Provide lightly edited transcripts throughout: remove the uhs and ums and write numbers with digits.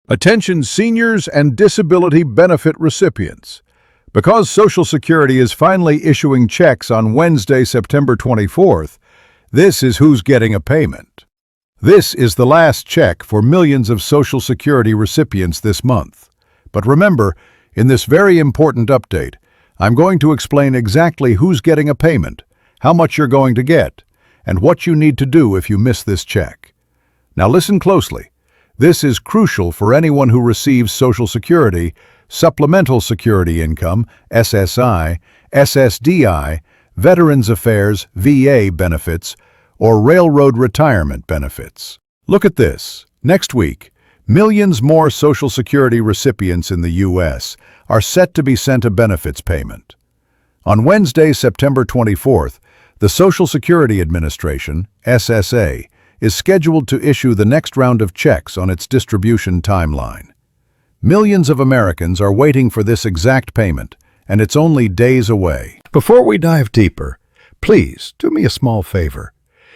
Attention seniors and disability benefit recipients. Because Social Security is finally issuing checks on Wednesday, September 24th, this is who's getting a payment. This is the last check for millions of Social Security recipients this month. But remember, in this very important update, I'm going to explain exactly who's getting a payment, how much you're going to get, and what you need to do if you miss this check. Now listen closely. This is crucial for anyone who receives Social Security, Supplemental Security Income, SSI, SSDI, Veterans Affairs, VA benefits, or Railroad Retirement benefits. Look at this. Next week, millions more Social Security recipients in the U.S. are set to be sent a benefits payment. On Wednesday, September 24th, the Social Security Administration, SSA, is scheduled to issue the next round of checks on its distribution timeline. Millions of Americans are waiting for this exact payment, and it's only days away. Before we dive deeper, please do me a small favor.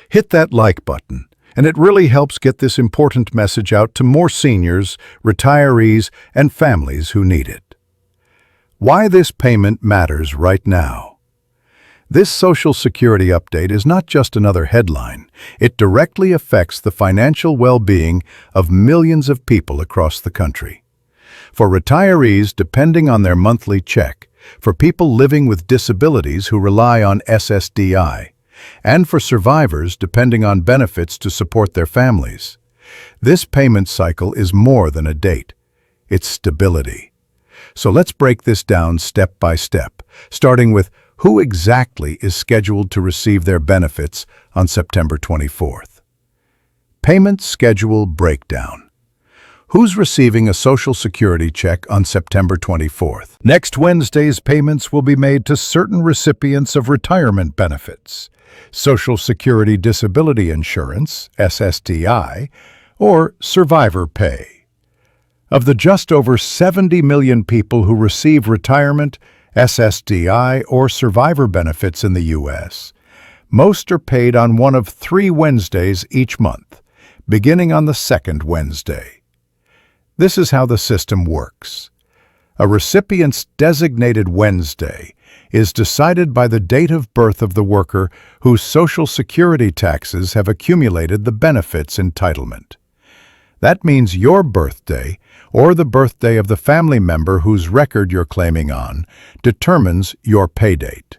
Hit that like button, and it really helps get this important message out to more seniors, retirees, and families who need it. Why this payment matters right now. This Social Security update is not just another headline. It directly affects the financial well-being of millions of people across the country. For retirees depending on their monthly check, for people living with disabilities who rely on SSDI, and for survivors depending on benefits to support their families. This payment cycle is more than a date. It's stability. So let's break this down step by step, starting with who exactly is scheduled to receive their benefits on September 24th. Payment schedule breakdown. Who's receiving a Social Security check on September 24th? Next Wednesday's payments will be made to certain recipients of retirement benefits, Social Security Disability Insurance, SSDI, or survivor pay. Of the just over 70 million people who receive retirement, SSDI, or survivor benefits in the U.S., most are paid on one of 3 Wednesdays each month, beginning on the second Wednesday. This is how the system works. A recipient's designated Wednesday is decided by the date of birth of the worker whose Social Security taxes have accumulated the benefits entitlement. That means your birthday, or the birthday of the family member whose record you're claiming on, determines your pay date.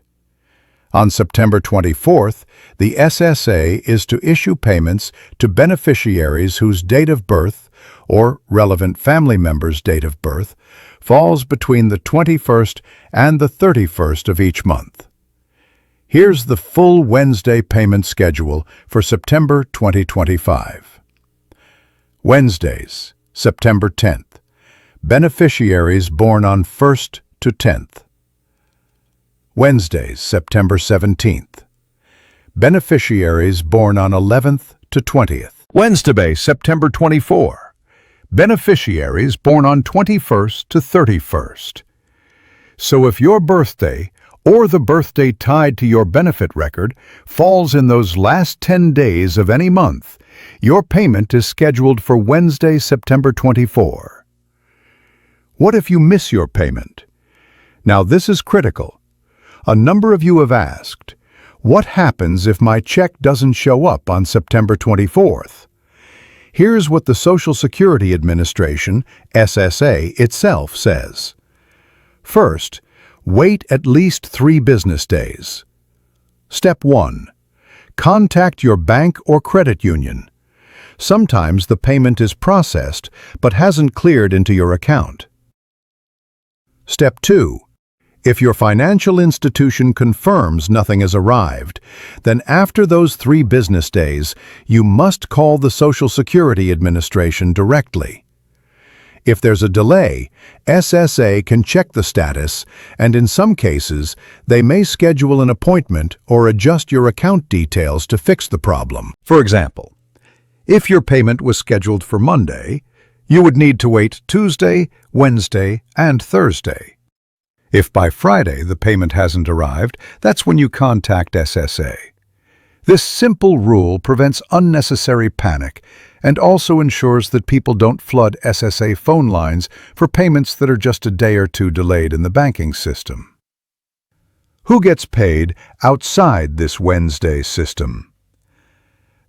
On September 24th, the SSA is to issue payments to beneficiaries whose date of birth, or relevant family member's date of birth, falls between the 21st and the 31st of each month. Here's the full Wednesday payment schedule for September 2025. Wednesdays, September 10th. Beneficiaries born on 1st to 10th. Wednesdays, September 17th. Beneficiaries born on 11th to 20th. Wednesday, September 24. Beneficiaries born on 21st to 31st. So if your birthday, or the birthday tied to your benefit record, falls in those last 10 days of any month, your payment is scheduled for Wednesday, September 24. What if you miss your payment? Now this is critical. A number of you have asked, what happens if my check doesn't show up on September 24th? Here's what the Social Security Administration, SSA, itself says. First, wait at least 3 business days. Step 1. Contact your bank or credit union. Sometimes the payment is processed but hasn't cleared into your account. Step 2. If your financial institution confirms nothing has arrived, then after those 3 business days, you must call the Social Security Administration directly. If there's a delay, SSA can check the status, and in some cases, they may schedule an appointment or adjust your account details to fix the problem. For example, if your payment was scheduled for Monday, you would need to wait Tuesday, Wednesday, and Thursday. If by Friday the payment hasn't arrived, that's when you contact SSA. This simple rule prevents unnecessary panic and also ensures that people don't flood SSA phone lines for payments that are just a day or two delayed in the banking system. Who gets paid outside this Wednesday system?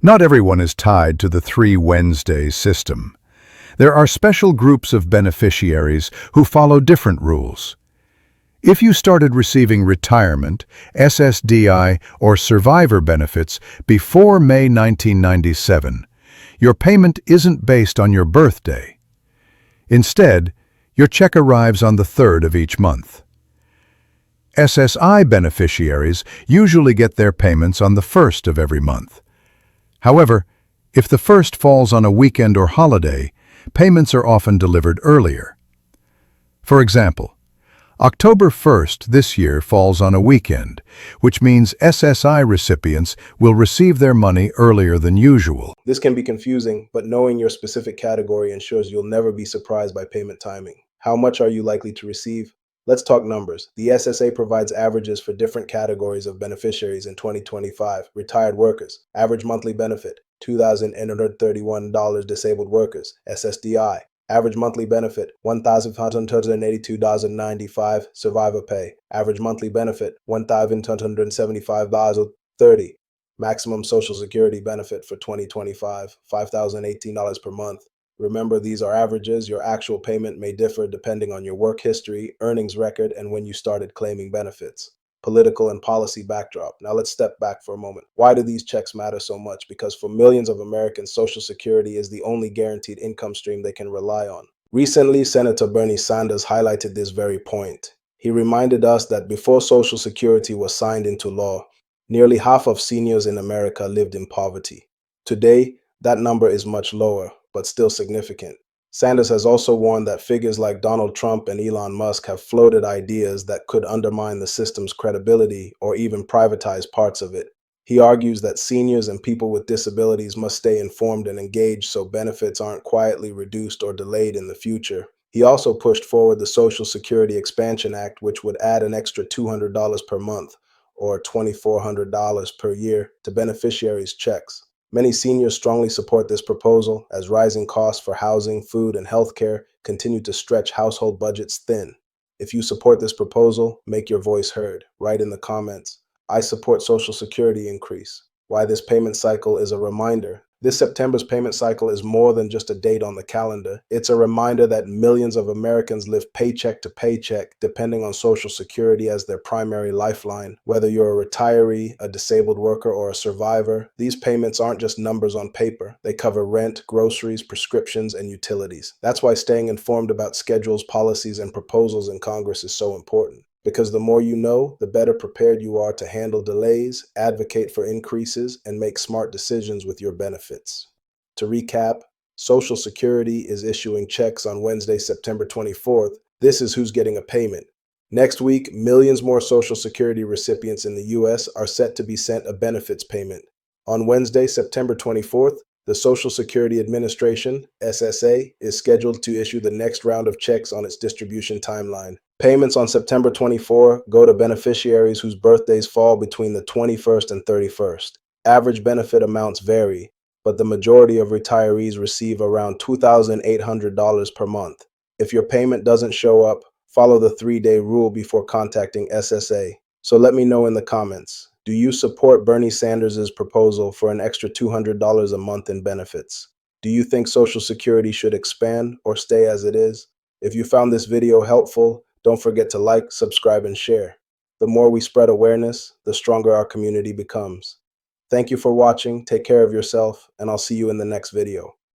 Not everyone is tied to the 3 Wednesdays system. There are special groups of beneficiaries who follow different rules. If you started receiving retirement, SSDI, or survivor benefits before May 1997, your payment isn't based on your birthday. Instead, your check arrives on the 3rd of each month. SSI beneficiaries usually get their payments on the 1st of every month. However, if the 1st falls on a weekend or holiday, payments are often delivered earlier. For example, October 1st this year falls on a weekend, which means SSI recipients will receive their money earlier than usual. This can be confusing, but knowing your specific category ensures you'll never be surprised by payment timing. How much are you likely to receive? Let's talk numbers. The SSA provides averages for different categories of beneficiaries in 2025. Retired workers, average monthly benefit, $2,831. Disabled workers, SSDI, average monthly benefit, $1,582.95. Survivor pay, average monthly benefit, $1,275.30. Maximum Social Security benefit for 2025, $5,018 per month. Remember, these are averages. Your actual payment may differ depending on your work history, earnings record, and when you started claiming benefits. Political and policy backdrop. Now let's step back for a moment. Why do these checks matter so much? Because for millions of Americans, Social Security is the only guaranteed income stream they can rely on. Recently, Senator Bernie Sanders highlighted this very point. He reminded us that before Social Security was signed into law, nearly half of seniors in America lived in poverty. Today, that number is much lower, but still significant. Sanders has also warned that figures like Donald Trump and Elon Musk have floated ideas that could undermine the system's credibility or even privatize parts of it. He argues that seniors and people with disabilities must stay informed and engaged so benefits aren't quietly reduced or delayed in the future. He also pushed forward the Social Security Expansion Act, which would add an extra $200 per month or $2,400 per year to beneficiaries' checks. Many seniors strongly support this proposal as rising costs for housing, food, and healthcare continue to stretch household budgets thin. If you support this proposal, make your voice heard. Write in the comments, "I support Social Security increase." Why this payment cycle is a reminder. This September's payment cycle is more than just a date on the calendar. It's a reminder that millions of Americans live paycheck to paycheck, depending on Social Security as their primary lifeline. Whether you're a retiree, a disabled worker, or a survivor, these payments aren't just numbers on paper. They cover rent, groceries, prescriptions, and utilities. That's why staying informed about schedules, policies, and proposals in Congress is so important. Because the more you know, the better prepared you are to handle delays, advocate for increases, and make smart decisions with your benefits. To recap, Social Security is issuing checks on Wednesday, September 24th. This is who's getting a payment. Next week, millions more Social Security recipients in the U.S. are set to be sent a benefits payment. On Wednesday, September 24th, the Social Security Administration, SSA, is scheduled to issue the next round of checks on its distribution timeline. Payments on September 24 go to beneficiaries whose birthdays fall between the 21st and 31st. Average benefit amounts vary, but the majority of retirees receive around $2,800 per month. If your payment doesn't show up, follow the 3-day rule before contacting SSA. So let me know in the comments. Do you support Bernie Sanders' proposal for an extra $200 a month in benefits? Do you think Social Security should expand or stay as it is? If you found this video helpful, don't forget to like, subscribe, and share. The more we spread awareness, the stronger our community becomes. Thank you for watching, take care of yourself, and I'll see you in the next video.